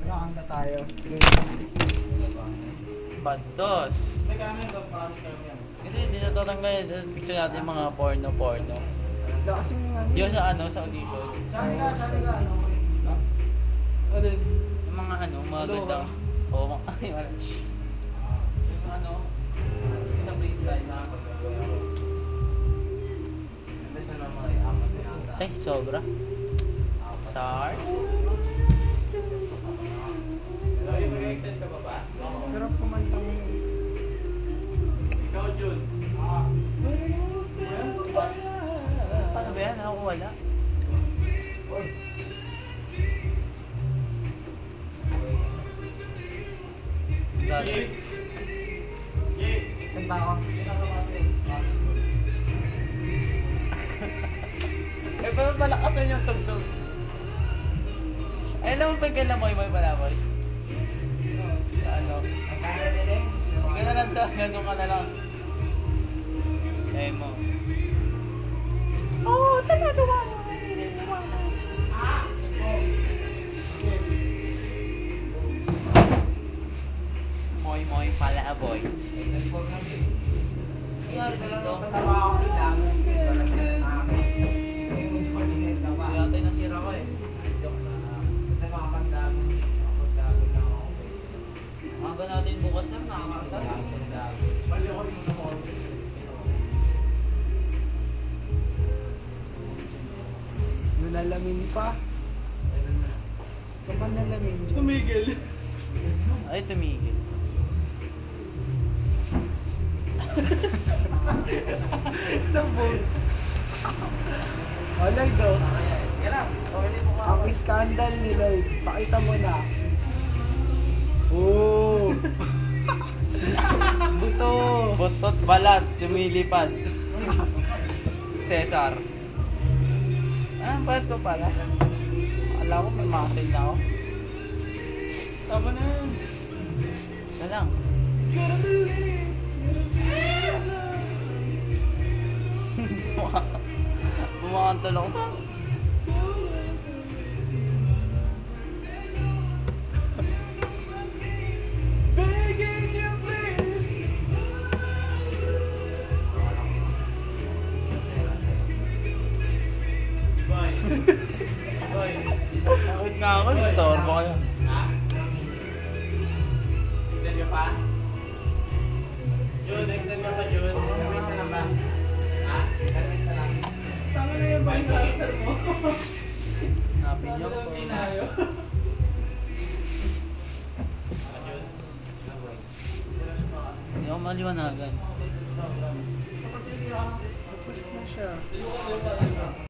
Nakanta tayo. Bandos. Kasi hindi na tatanggal. Picture natin yung mga porno. Kasing nga. Di ba sa audition? Alin? Yung mga mga ganda. Oo, mga yung sa freestyle sa ay, sobra. SARS. Sarap kumanta mo yun. Ikaw, Jun. Paano ba yan? Ako wala. Dati. Saan ba ako? Eh, paano palakasan yung tugtog? Ay, alam mo pa kailan mo palaboy? Huwag na lang sa ganun ka na lang. Eh mo. Oo, tama. Moy palaboy. Yata nasira ko eh. Hanggang natin bukas na nakakasal. Nalamin pa. Kapan nalamin yun? Tumigil. Ay, tumigil. Sabog. Lloyd daw. Ang scandal ni Lloyd. Pakita mo na. Oh! Buto! Butot balat, lumilipad. Cesar. Ba't ko pala? Akala ko may muscle na ako. Tama na yan. Na lang. Bumakantol ako. Begging you, please. Bye. Bye. Bakit nga ako? Istorbo kayo. Extend ka pa? Jun, extend ka pa, Jun. Isa lang ba? Ha? Isa lang. Tama na yung bang character mo. Napinyo ko. Hindi ako maliwanagan. Tapos na siya.